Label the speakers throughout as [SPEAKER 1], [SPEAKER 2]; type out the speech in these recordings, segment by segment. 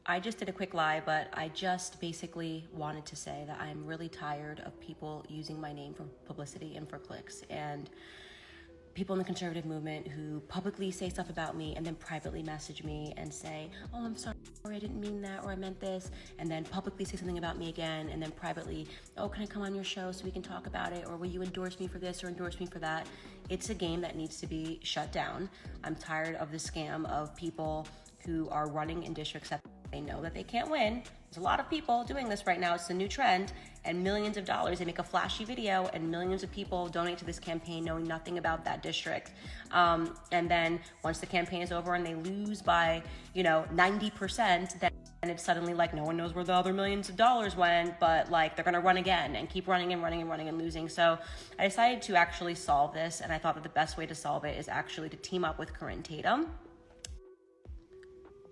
[SPEAKER 1] I just did a quick live, but I just basically wanted to say that I'm really tired of people using my name for publicity and for clicks, and people in the conservative movement who publicly say stuff about me and then privately message me and say, oh, I'm sorry, I didn't mean that, or I meant this, and then publicly say something about me again, and then privately, oh, can I come on your show so we can talk about it, or will you endorse me for this or endorse me for that? It's a game that needs to be shut down. I'm tired of the scam of people who are running in districts that they know that they can't win. There's a lot of people doing this right now. It's the new trend, and millions of dollars. They make a flashy video and millions of people donate to this campaign knowing nothing about that district. And then once the campaign is over and they lose by, 90%, then it's suddenly like no one knows where the other millions of dollars went, but like they're gonna run again and keep running and losing. So I decided to actually solve this, and I thought that the best way to solve it is actually to team up with Corinne Tatum.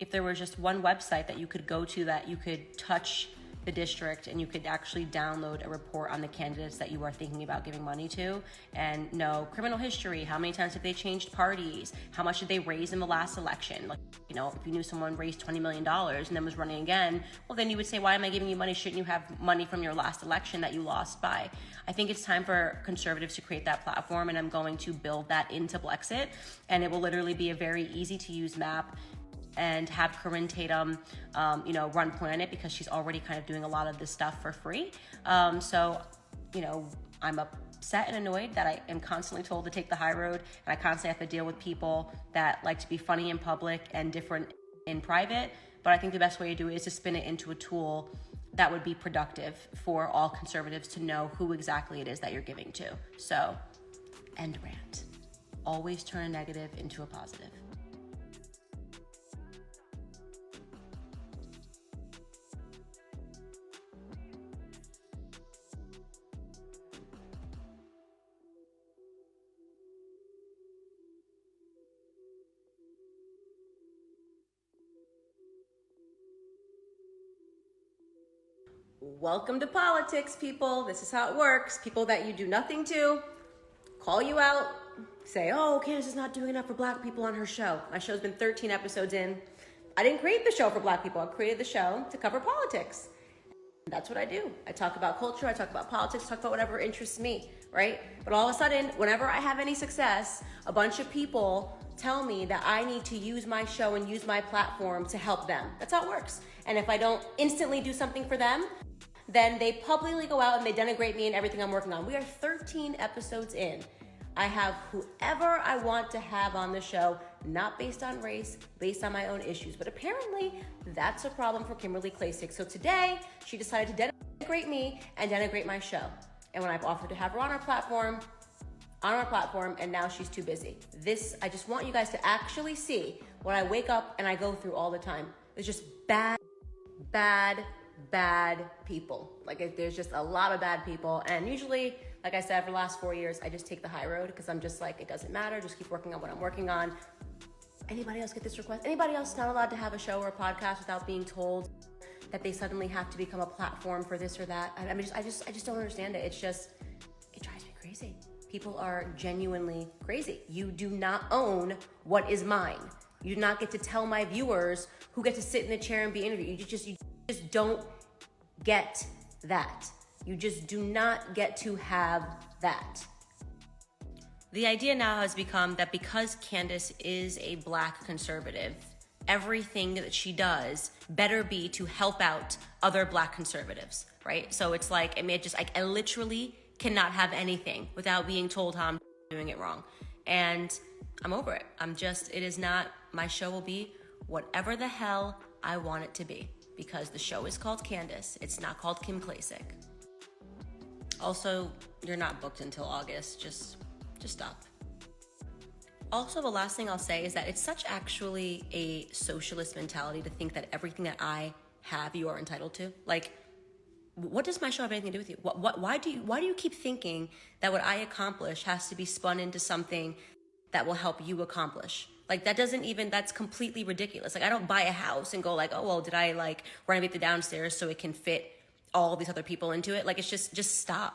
[SPEAKER 1] If there was just one website that you could go to that you could touch the district and you could actually download a report on the candidates that you are thinking about giving money to and know criminal history, how many times have they changed parties, how much did they raise in the last election? Like, if you knew someone raised $20 million and then was running again, well, then you would say, why am I giving you money? Shouldn't you have money from your last election that you lost by? I think it's time for conservatives to create that platform, and I'm going to build that into Blexit, and it will literally be a very easy to use map, and have Corinne Tatum, run point on it because she's already kind of doing a lot of this stuff for free. So, I'm upset and annoyed that I am constantly told to take the high road, and I constantly have to deal with people that like to be funny in public and different in private. But I think the best way to do it is to spin it into a tool that would be productive for all conservatives to know who exactly it is that you're giving to. So, end rant. Always turn a negative into a positive. Welcome to politics, people. This is how it works. People that you do nothing to call you out, say, oh, Candace is not doing enough for black people on her show. My show's been 13 episodes in. I didn't create the show for black people. I created the show to cover politics. And that's what I do. I talk about culture, I talk about politics, talk about whatever interests me, right? But all of a sudden, whenever I have any success, a bunch of people tell me that I need to use my show and use my platform to help them. That's how it works. And if I don't instantly do something for them, then they publicly go out and they denigrate me and everything I'm working on. We are 13 episodes in. I have whoever I want to have on the show, not based on race, based on my own issues. But apparently, that's a problem for Kimberly Klacik. So today, she decided to denigrate me and denigrate my show. And when I've offered to have her on our platform, and now she's too busy. I just want you guys to actually see what I wake up and I go through all the time. It's just bad people. Like, there's just a lot of bad people, and usually, like I said, for the last 4 years, I just take the high road because I'm just like, it doesn't matter, just keep working on what I'm working on. Anybody else get this request? Anybody else not allowed to have a show or a podcast without being told that they suddenly have to become a platform for this or that? I just don't understand it. It drives me crazy. People are genuinely crazy. You do not own what is mine. You do not get to tell my viewers who get to sit in the chair and be interviewed. You just don't get that. You just do not get to have that. The idea now has become that because Candace is a black conservative, everything that she does better be to help out other black conservatives, right? So it's like, I literally cannot have anything without being told how I'm doing it wrong. And I'm over it. It is not, my show will be whatever the hell I want it to be, because the show is called Candace. It's not called Kim Klacik. Also, you're not booked until August. Just stop. Also, the last thing I'll say is that it's such actually a socialist mentality to think that everything that I have, you are entitled to. Like, what does my show have anything to do with you? Why do you keep thinking that what I accomplish has to be spun into something that will help you accomplish? Like, that's completely ridiculous. Like, I don't buy a house and go like, oh, well, did I like renovate the downstairs so it can fit all these other people into it? Like, it's just stop.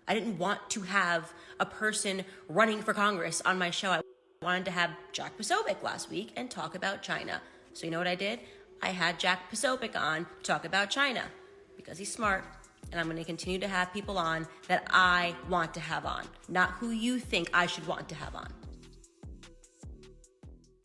[SPEAKER 1] I didn't want to have a person running for Congress on my show. I wanted to have Jack Posobiec last week and talk about China. So you know what I did? I had Jack Posobiec on to talk about China because he's smart. And I'm going to continue to have people on that I want to have on, not who you think I should want to have on.